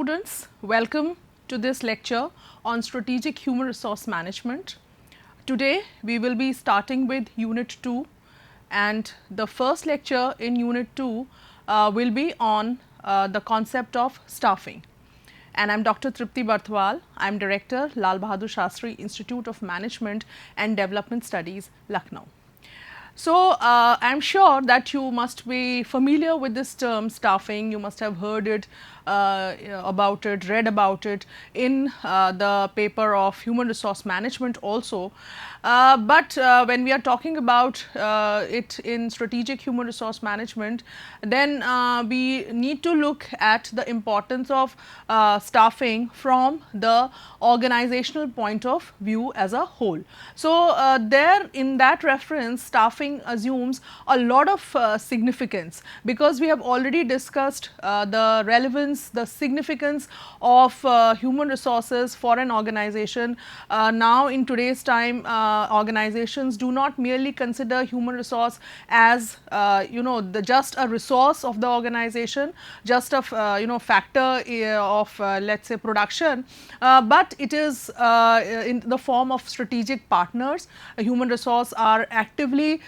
students, welcome to this lecture on strategic human resource management. Today we will be starting with unit 2 and the first lecture in unit 2 will be on the concept of staffing. And I am Dr. Tripti Barthwal. I am Director, Lal Bahadur Shastri Institute of Management and Development Studies, Lucknow. So, I am sure that you must be familiar with this term staffing. You must have heard it about it, read about it in the paper of human resource management also. But when we are talking about it in strategic human resource management, then we need to look at the importance of staffing from the organizational point of view as a whole. So, there in that reference, staffing assumes a lot of significance, because we have already discussed the relevance, the significance of human resources for an organization. Now in today's time, organizations do not merely consider human resource as just a resource of the organization, just a factor of let's say production, but it is in the form of strategic partners. Human resource are actively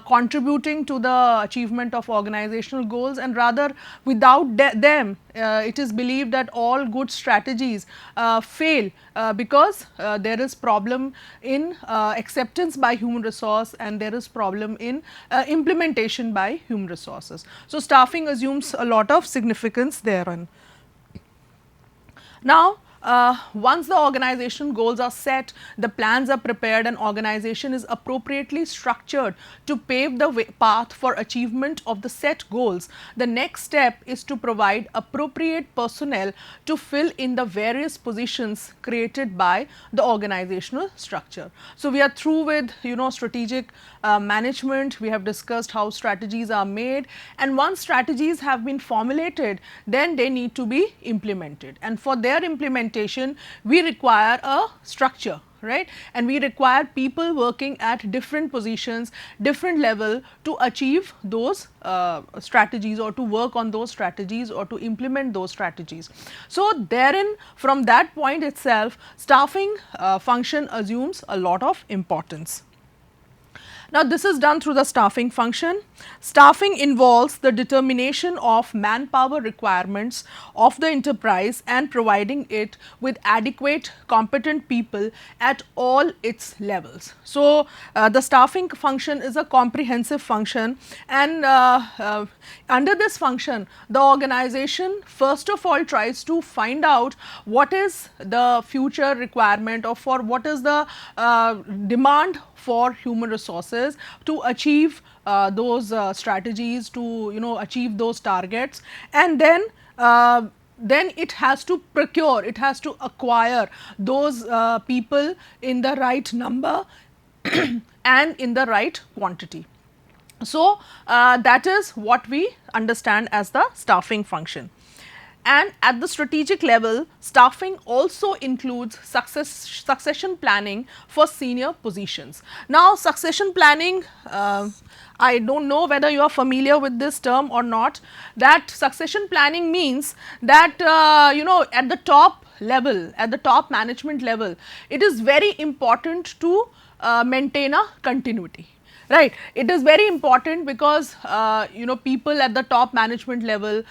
contributing to the achievement of organizational goals, and rather without them it is believed that all good strategies fail because there is problem in acceptance by human resource and there is problem in implementation by human resources. So, staffing assumes a lot of significance therein. Now, once the organization goals are set, the plans are prepared, and organization is appropriately structured to pave the path for achievement of the set goals. The next step is to provide appropriate personnel to fill in the various positions created by the organizational structure. So, we are through with strategic management. We have discussed how strategies are made, and once strategies have been formulated, then they need to be implemented, and for their implementation we require a structure, right, and we require people working at different positions, different level to achieve those strategies, or to work on those strategies, or to implement those strategies. So, therein from that point itself, staffing function assumes a lot of importance. Now, this is done through the staffing function. Staffing involves the determination of manpower requirements of the enterprise and providing it with adequate competent people at all its levels. So, the staffing function is a comprehensive function, and under this function the organization first of all tries to find out what is the future requirement, or for what is the demand for human resources to achieve those strategies, to achieve those targets, and then it has to procure, it has to acquire those people in the right number and in the right quantity. So, that is what we understand as the staffing function. And at the strategic level, staffing also includes succession planning for senior positions. Now, succession planning, I do not know whether you are familiar with this term or not. That succession planning means that at the top level, at the top management level, it is very important to maintain a continuity. Right, it is very important because people at the top management level,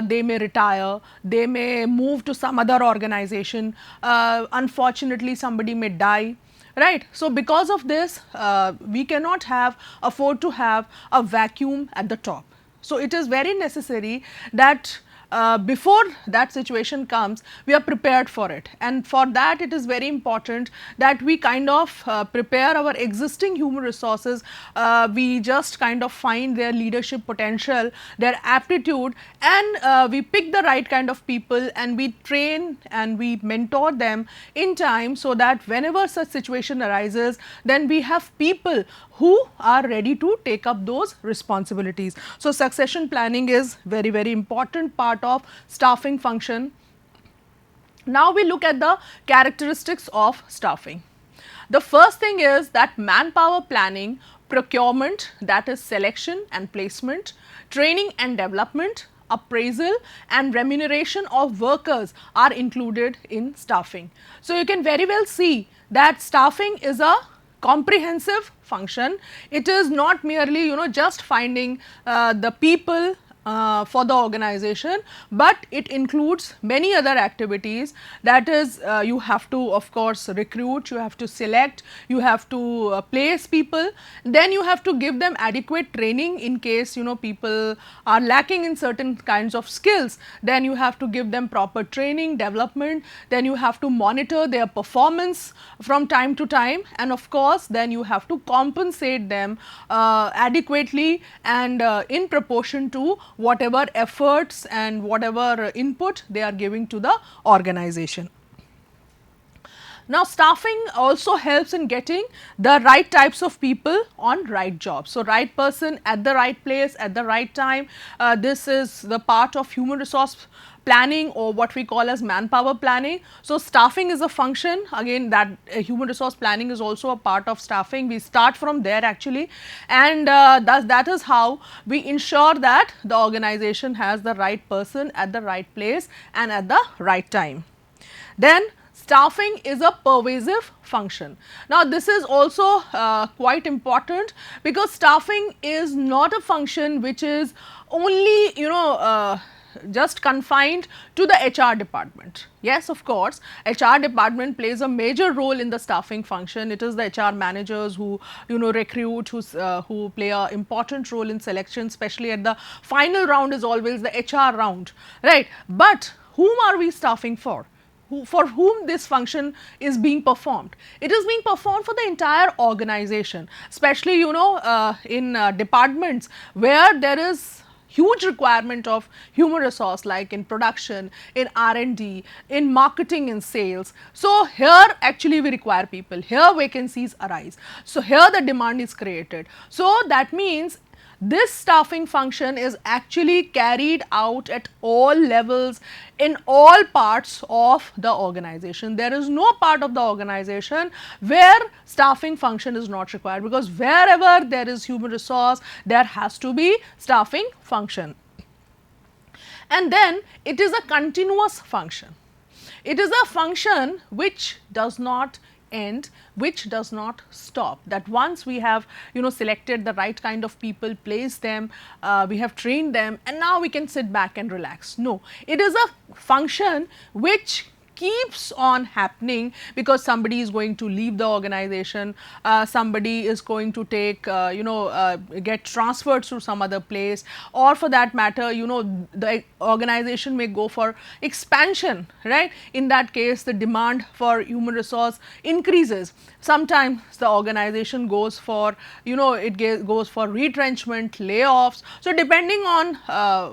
they may retire, they may move to some other organization, unfortunately somebody may die, right. So, because of this we cannot afford to have a vacuum at the top. So, it is very necessary that before that situation comes, we are prepared for it, and for that it is very important that we kind of prepare our existing human resources. We just kind of find their leadership potential, their aptitude, and we pick the right kind of people, and we train and we mentor them in time, so that whenever such situation arises, then we have people who are ready to take up those responsibilities. So, succession planning is very, very important part of staffing function. Now, we look at the characteristics of staffing. The first thing is that manpower planning, procurement, that is selection and placement, training and development, appraisal and remuneration of workers are included in staffing. So, you can very well see that staffing is a comprehensive function. It is not merely just finding the people for the organization, but it includes many other activities. That is, you have to of course recruit, you have to select, you have to place people, then you have to give them adequate training in case people are lacking in certain kinds of skills, then you have to give them proper training, development, then you have to monitor their performance from time to time, and of course then you have to compensate them adequately and in proportion to whatever efforts and whatever input they are giving to the organization. Now, staffing also helps in getting the right types of people on right jobs. So, right person at the right place at the right time. This is the part of human resource planning, or what we call as manpower planning. So, staffing is a function, again that human resource planning is also a part of staffing. We start from there actually, and that is how we ensure that the organization has the right person at the right place and at the right time. Then staffing is a pervasive function. Now, this is also quite important, because staffing is not a function which is only just confined to the HR department. Yes, of course, HR department plays a major role in the staffing function. It is the HR managers who recruit, who play an important role in selection, especially at the final round is always the HR round, right? But whom are we staffing for? For whom this function is being performed? It is being performed for the entire organization, especially in departments where there is huge requirement of human resource, like in production, in R&D, in marketing and sales. So, here actually we require people, here vacancies arise. So, here the demand is created. So, that means this staffing function is actually carried out at all levels, in all parts of the organization. There is no part of the organization where staffing function is not required, because wherever there is human resource, there has to be staffing function. And then it is a continuous function. It is a function which does not end, which does not stop. That once we have selected the right kind of people, placed them, we have trained them, and now we can sit back and relax. No, it is a function which keeps on happening, because somebody is going to leave the organization, somebody is going to take get transferred to some other place, or for that matter the organization may go for expansion, right? In that case the demand for human resource increases. Sometimes the organization goes for goes for retrenchment, layoffs. So, depending on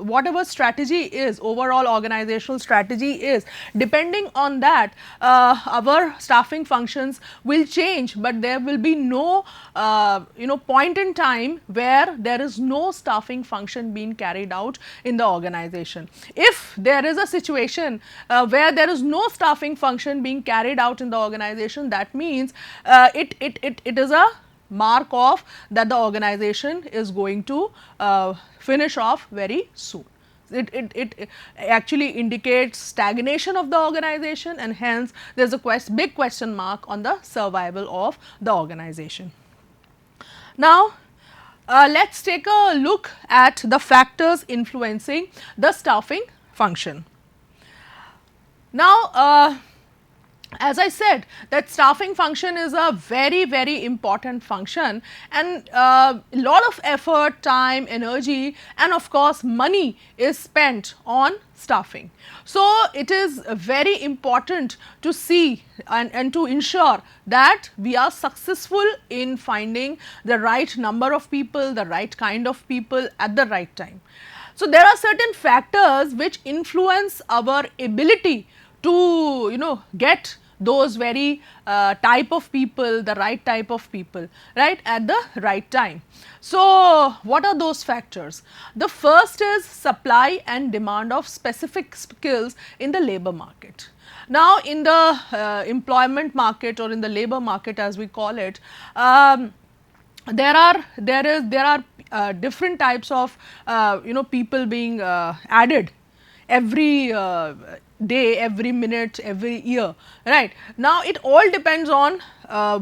whatever strategy is, overall organizational strategy is, depending on that our staffing functions will change, but there will be no point in time where there is no staffing function being carried out in the organization. If there is a situation where there is no staffing function being carried out in the organization, that means it is a mark of that the organization is going to finish off very soon. It actually indicates stagnation of the organization, and hence there is a big question mark on the survival of the organization. Now, let us take a look at the factors influencing the staffing function. Now, as I said, that staffing function is a very important function, and a lot of effort, time, energy, and of course money is spent on staffing. So, it is very important to see and to ensure that we are successful in finding the right number of people, the right kind of people at the right time. So, there are certain factors which influence our ability to get those very type of people, the right type of people, right, at the right time. So, what are those factors? The first is supply and demand of specific skills in the labor market. Now, in the employment market, or in the labor market as we call it, there are different types of people being added every day, every minute, every year, right? Now it all depends on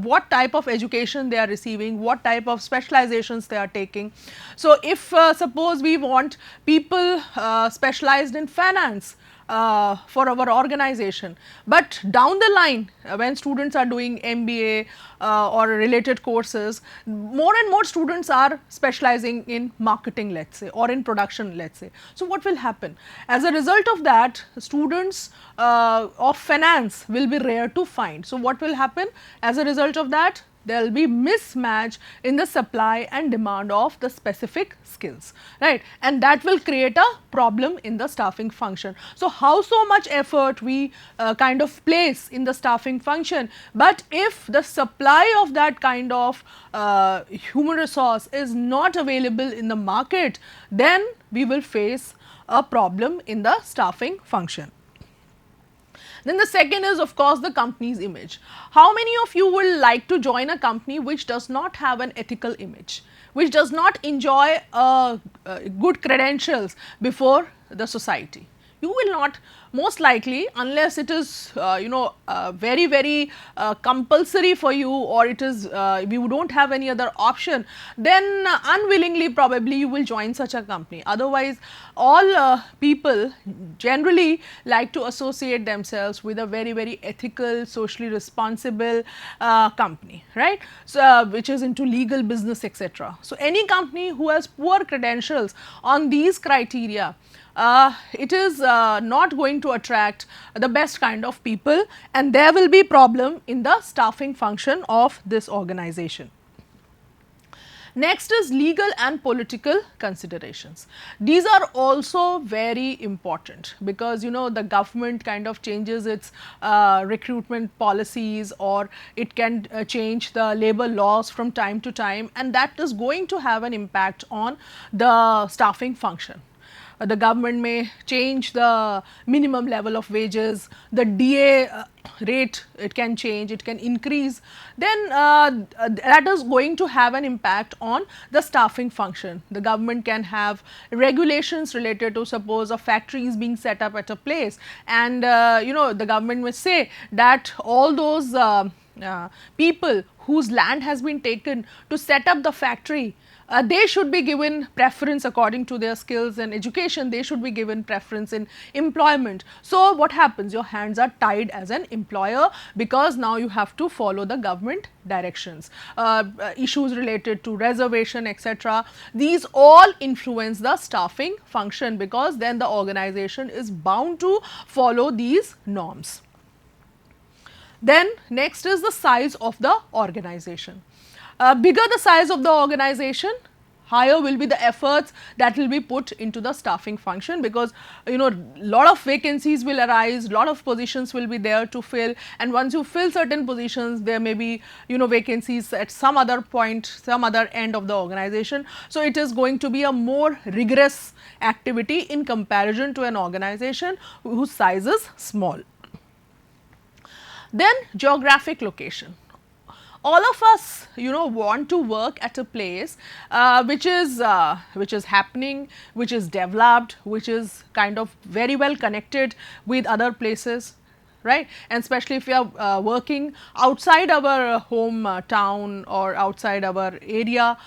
what type of education they are receiving, what type of specializations they are taking. So if suppose we want people specialized in finance for our organization, but down the line when students are doing MBA or related courses, more and more students are specializing in marketing, let's say, or in production, let's say. So what will happen? As a result of that, students of finance will be rare to find. So what will happen as a result of that? There will be mismatch in the supply and demand of the specific skills, right? And that will create a problem in the staffing function. So how so much effort we kind of place in the staffing function, but if the supply of that kind of human resource is not available in the market, then we will face a problem in the staffing function. Then the second is, of course, the company's image. How many of you will like to join a company which does not have an ethical image, which does not enjoy good credentials before the society? You will not, most likely, unless it is very compulsory for you, or it is you don't have any other option, then unwillingly probably you will join such a company. Otherwise, all people generally like to associate themselves with a very ethical, socially responsible company, right? So which is into legal, business, etc. So any company who has poor credentials on these criteria, it is not going to attract the best kind of people, and there will be problem in the staffing function of this organization. Next is legal and political considerations. These are also very important, because the government kind of changes its recruitment policies, or it can change the labor laws from time to time, and that is going to have an impact on the staffing function. The government may change the minimum level of wages, the DA rate, it can change, it can increase, then that is going to have an impact on the staffing function. The government can have regulations related to, suppose a factory is being set up at a place, and the government may say that all those people whose land has been taken to set up the factory, they should be given preference according to their skills and education, they should be given preference in employment. So what happens? Your hands are tied as an employer, because now you have to follow the government directions. Issues related to reservation, etc., these all influence the staffing function, because then the organization is bound to follow these norms. Then next is the size of the organization. Bigger the size of the organization, higher will be the efforts that will be put into the staffing function, because lot of vacancies will arise, lot of positions will be there to fill, and once you fill certain positions, there may be vacancies at some other point, some other end of the organization. So it is going to be a more rigorous activity in comparison to an organization whose size is small. Then geographic location. All of us want to work at a place which is happening, which is developed, which is kind of very well connected with other places, right? And especially if we are working outside our hometown or outside our area,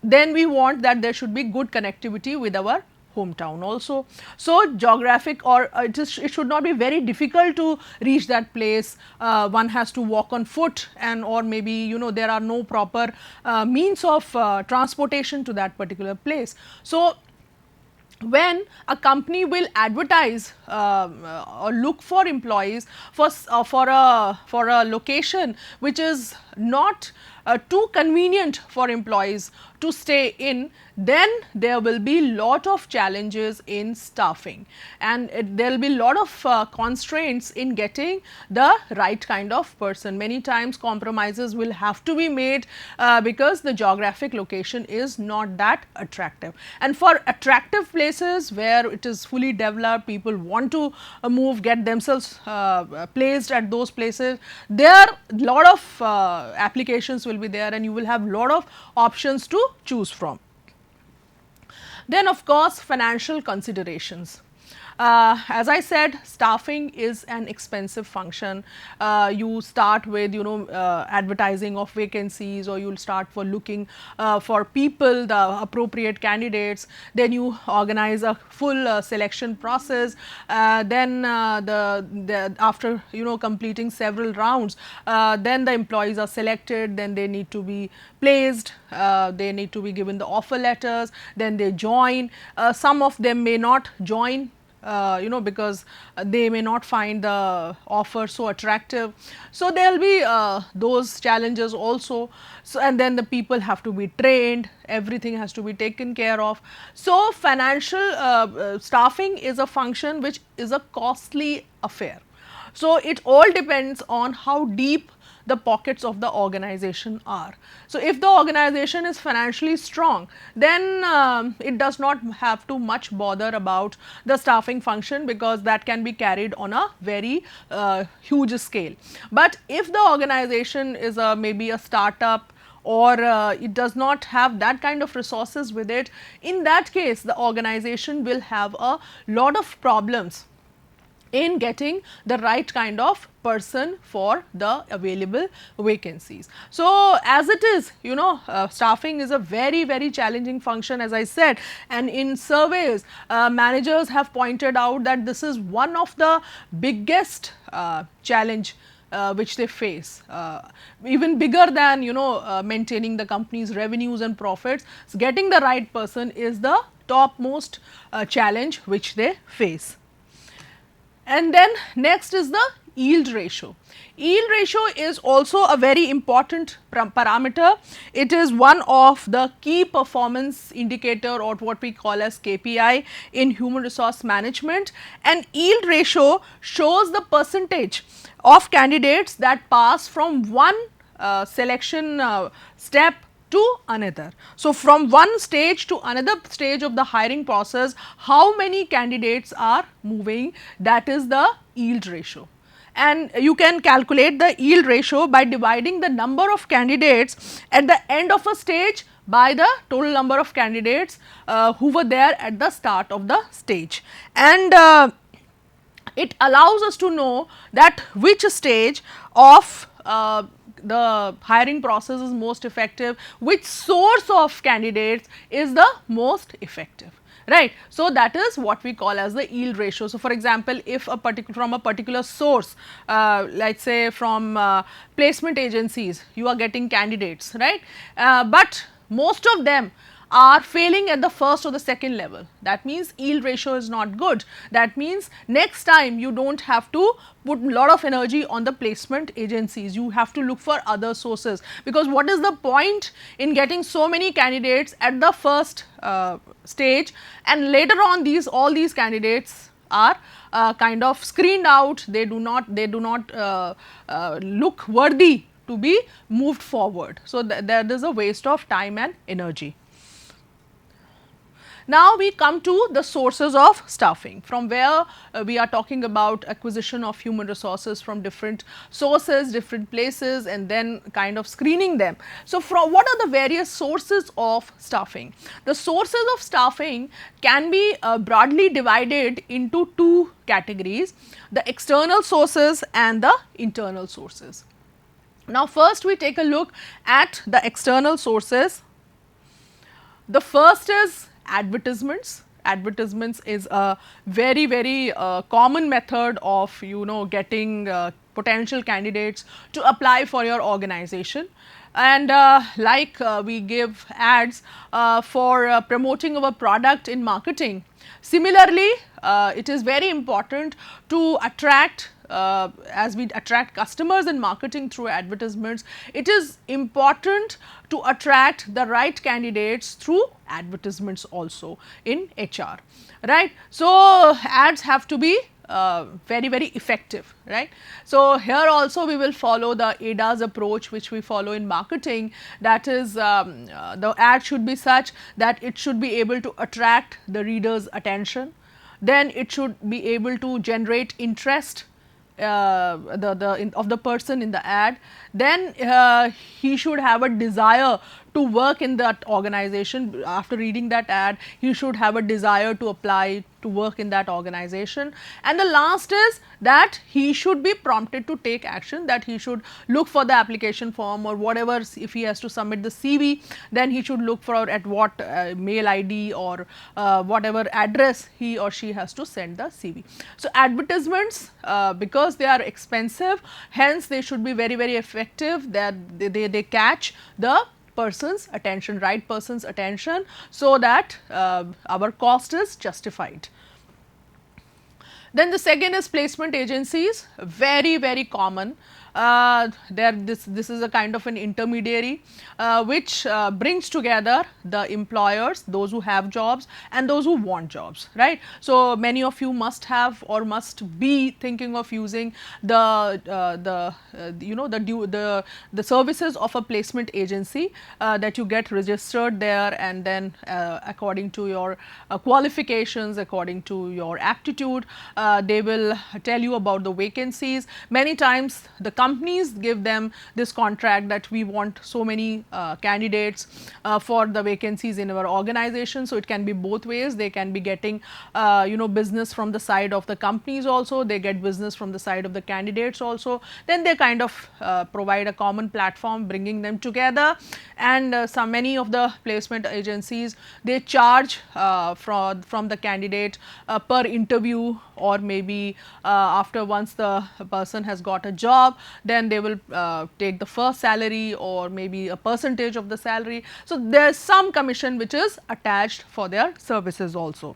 then we want that there should be good connectivity with our hometown also. So geographic, or it should not be very difficult to reach that place. One has to walk on foot, and or maybe there are no proper means of transportation to that particular place. So when a company will advertise or look for employees for a location which is not too convenient for employees to stay in, then there will be lot of challenges in staffing, and there will be lot of constraints in getting the right kind of person. Many times compromises will have to be made because the geographic location is not that attractive. And for attractive places where it is fully developed, people want to move, get themselves placed at those places, there lot of applications will be there, and you will have lot of options to choose from. Then of course, financial considerations. As I said, staffing is an expensive function. You start with advertising of vacancies, or you'll start for looking for people, the appropriate candidates. Then you organize a full selection process. Then after completing several rounds, then the employees are selected. Then they need to be placed. They need to be given the offer letters. Then they join. Some of them may not join. Because they may not find the offer so attractive. So there will be those challenges also. So, and then the people have to be trained, everything has to be taken care of. So financial staffing is a function which is a costly affair. So it all depends on how deep the pockets of the organization are. So if the organization is financially strong, then it does not have to much bother about the staffing function, because that can be carried on a very huge scale. But if the organization is maybe a startup, or it does not have that kind of resources with it, in that case the organization will have a lot of problems in getting the right kind of person for the available vacancies. So as it is, staffing is a very challenging function, as I said, and in surveys managers have pointed out that this is one of the biggest challenge which they face, even bigger than maintaining the company's revenues and profits. So getting the right person is the topmost challenge which they face. And then next is the yield ratio. Yield ratio is also a very important parameter. It is one of the key performance indicator, or what we call as KPI in human resource management. And yield ratio shows the percentage of candidates that pass from one selection step to another. So from one stage to another stage of the hiring process, how many candidates are moving, that is the yield ratio. And you can calculate the yield ratio by dividing the number of candidates at the end of a stage by the total number of candidates who were there at the start of the stage. And it allows us to know that which stage of the hiring process is most effective, which source of candidates is the most effective, right. So that is what we call as the yield ratio. So for example, if from a particular source, let's say from placement agencies, you are getting candidates, right, but most of them are failing at the first or the second level, that means yield ratio is not good. That means next time you do not have to put a lot of energy on the placement agencies, you have to look for other sources, because what is the point in getting so many candidates at the first stage, and later on all these candidates are kind of screened out, they do not look worthy to be moved forward. So there is a waste of time and energy. Now we come to the sources of staffing, from where we are talking about acquisition of human resources from different sources, different places, and then kind of screening them. So from what are the various sources of staffing? The sources of staffing can be broadly divided into two categories: the external sources and the internal sources. Now first we take a look at the external sources. The first is advertisements. Advertisements is a very common method of getting potential candidates to apply for your organization. And we give ads for promoting our product in marketing. Similarly, it is very important to attract as we attract customers in marketing through advertisements, it is important to attract the right candidates through advertisements also in HR, right. So, ads have to be very effective, right. So, here also we will follow the ADAS approach which we follow in marketing, that is the ad should be such that it should be able to attract the reader's attention, then it should be able to generate interest of the person in the ad, then he should have a desire to work in that organization. After reading that ad, he should have a desire to apply to work in that organization. And the last is that he should be prompted to take action, that he should look for the application form or whatever. If he has to submit the CV, then he should look for at what mail ID or whatever address he or she has to send the CV. So, advertisements, because they are expensive, hence they should be very effective, that they catch the person's attention, right person's attention, so that our cost is justified. Then the second is placement agencies, very common. This is a kind of an intermediary which brings together the employers, those who have jobs and those who want jobs, right. So, many of you must have or must be thinking of using the services of a placement agency, that you get registered there, and then according to your qualifications, according to your aptitude, they will tell you about the vacancies. Many times the companies give them this contract that we want so many candidates for the vacancies in our organization. So, it can be both ways. They can be getting business from the side of the companies also, they get business from the side of the candidates also. Then they kind of provide a common platform bringing them together, and many of the placement agencies, they charge from the candidate per interview, or maybe after once the person has got a job, then they will take the first salary or maybe a percentage of the salary. So, there is some commission which is attached for their services also.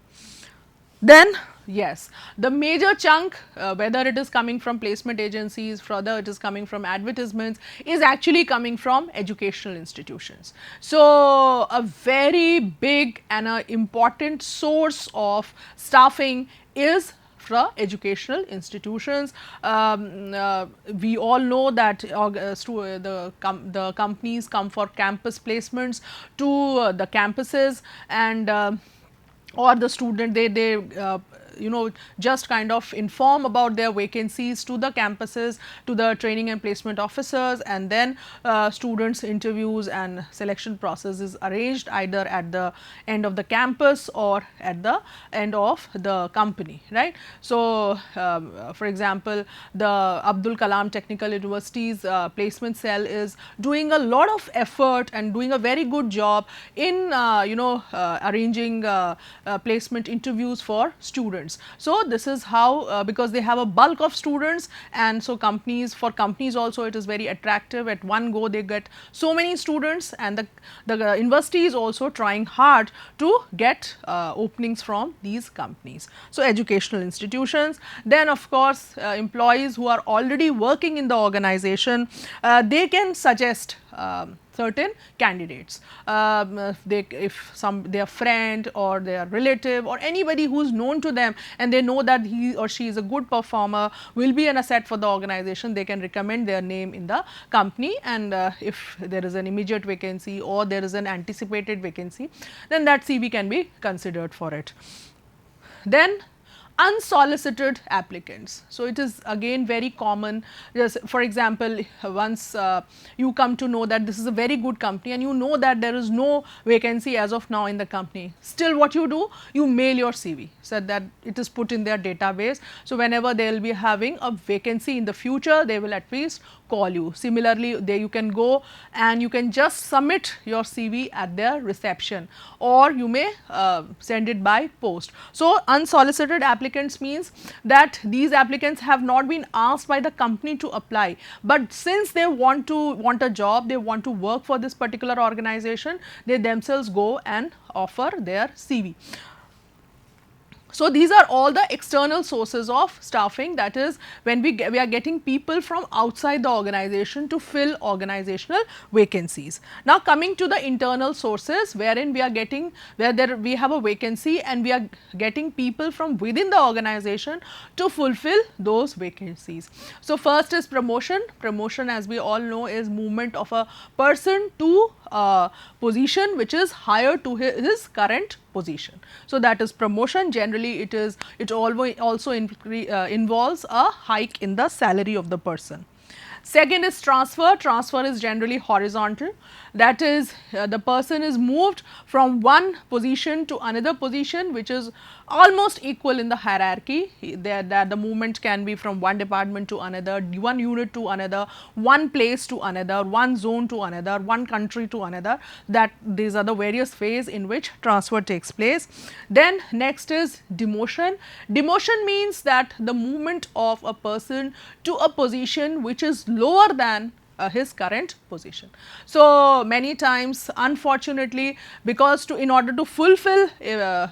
Then yes, the major chunk, whether it is coming from placement agencies, further it is coming from advertisements, is actually coming from educational institutions. So, a very big and an important source of staffing is for educational institutions. We all know that the companies come for campus placements to the campuses, and or the student, they just kind of inform about their vacancies to the campuses, to the training and placement officers, and then students interviews and selection process is arranged either at the end of the campus or at the end of the company, right. So, for example, the Abdul Kalam Technical University's placement cell is doing a lot of effort and doing a very good job in arranging placement interviews for students. So, this is how because they have a bulk of students, and so for companies also it is very attractive. At one go they get so many students, and the university is also trying hard to get openings from these companies. So, educational institutions, then of course employees who are already working in the organization, they can suggest certain candidates. If their friend or their relative or anybody who is known to them, and they know that he or she is a good performer, will be an asset for the organization, they can recommend their name in the company, and if there is an immediate vacancy or there is an anticipated vacancy, then that CV can be considered for it. Then unsolicited applicants. So, it is again very common. Just for example, once you come to know that this is a very good company and you know that there is no vacancy as of now in the company, still what you do, you mail your CV so that it is put in their database. So, whenever they will be having a vacancy in the future, they will at least call you. Similarly, there you can go and you can just submit your CV at their reception, or you may send it by post. So, unsolicited applicants means that these applicants have not been asked by the company to apply, but since they want a job, they want to work for this particular organization, they themselves go and offer their CV. So these are all the external sources of staffing, that is when we are getting people from outside the organization to fill organizational vacancies. Now coming to the internal sources, wherein we are getting, we have a vacancy and we are getting people from within the organization to fulfill those vacancies. So first is promotion. Promotion, as we all know, is movement of a person to a position which is higher to his current position. So that is promotion. Generally it also involves a hike in the salary of the person. Second is transfer. Transfer is generally horizontal, that is the person is moved from one position to another position which is almost equal in the hierarchy. The movement can be from one department to another, one unit to another, one place to another, one zone to another, one country to another. That these are the various ways in which transfer takes place. Then next is demotion. Demotion means that the movement of a person to a position which is lower than his current position. So many times, unfortunately, because in order to fulfill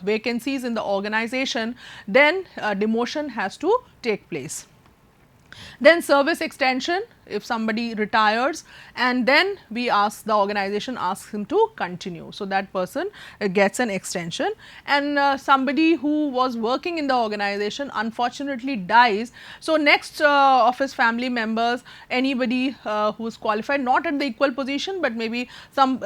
vacancies in the organization, then demotion has to take place. Then service extension, if somebody retires and then we ask, the organization asks him to continue. So that person gets an extension, and somebody who was working in the organization unfortunately dies. So next of his family members, anybody who is qualified, not at the equal position but maybe some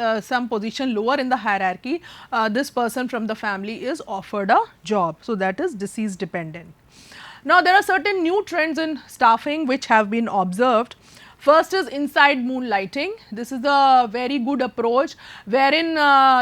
position lower in the hierarchy, this person from the family is offered a job. So that is deceased dependent. Now, there are certain new trends in staffing which have been observed. First is inside moonlighting. This is a very good approach wherein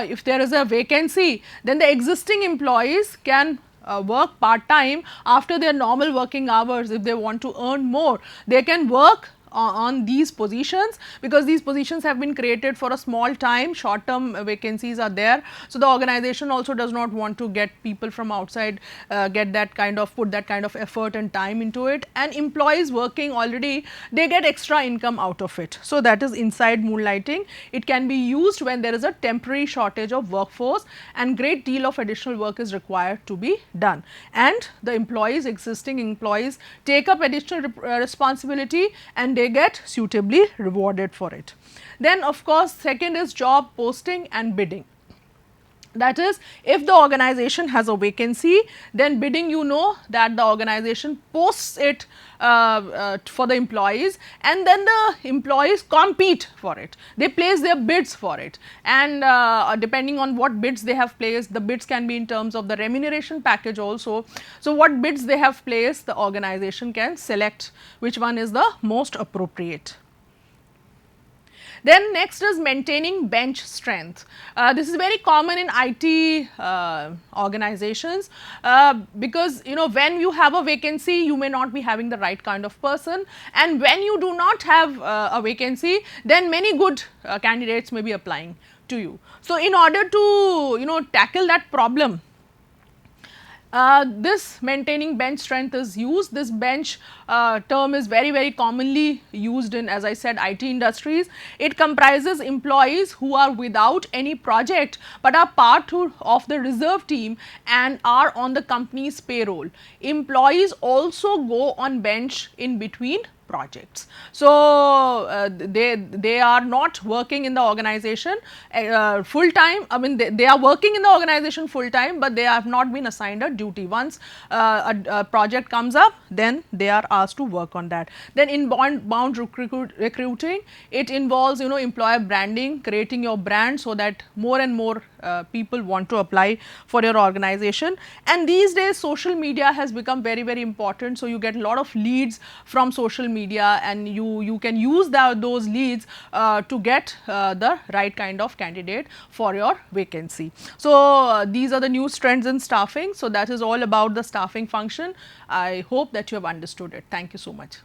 if there is a vacancy, then the existing employees can work part time after their normal working hours. If they want to earn more, they can work on these positions, because these positions have been created for a small time, short term vacancies are there. So the organization also does not want to get people from outside, put that kind of effort and time into it, and employees working already, they get extra income out of it. So that is inside moonlighting. It can be used when there is a temporary shortage of workforce and great deal of additional work is required to be done, and the existing employees take up additional responsibility and they get suitably rewarded for it. Then of course, second is job posting and bidding. That is, if the organization has a vacancy, then bidding, you know that the organization posts it for the employees, and then the employees compete for it. They place their bids for it, and depending on what bids they have placed, the bids can be in terms of the remuneration package also. So what bids they have placed, the organization can select which one is the most appropriate. Then next is maintaining bench strength. This is very common in IT organizations, because when you have a vacancy, you may not be having the right kind of person, and when you do not have a vacancy, then many good candidates may be applying to you. So in order to tackle that problem, this maintaining bench strength is used. This bench term is very commonly used in, as I said, IT industries. It comprises employees who are without any project but are part of the reserve team and are on the company's payroll. Employees also go on bench in between projects. So they are not working in the organization full time. I mean, they are working in the organization full time, but they have not been assigned a duty. Once a project comes up, then they are asked to work on that. Then inbound recruiting, it involves employer branding, creating your brand so that more and more people want to apply for your organization. And these days social media has become very important. So you get a lot of leads from social media, and you can use those leads to get the right kind of candidate for your vacancy. So these are the new trends in staffing. So that is all about the staffing function. I hope that you have understood it. Thank you so much.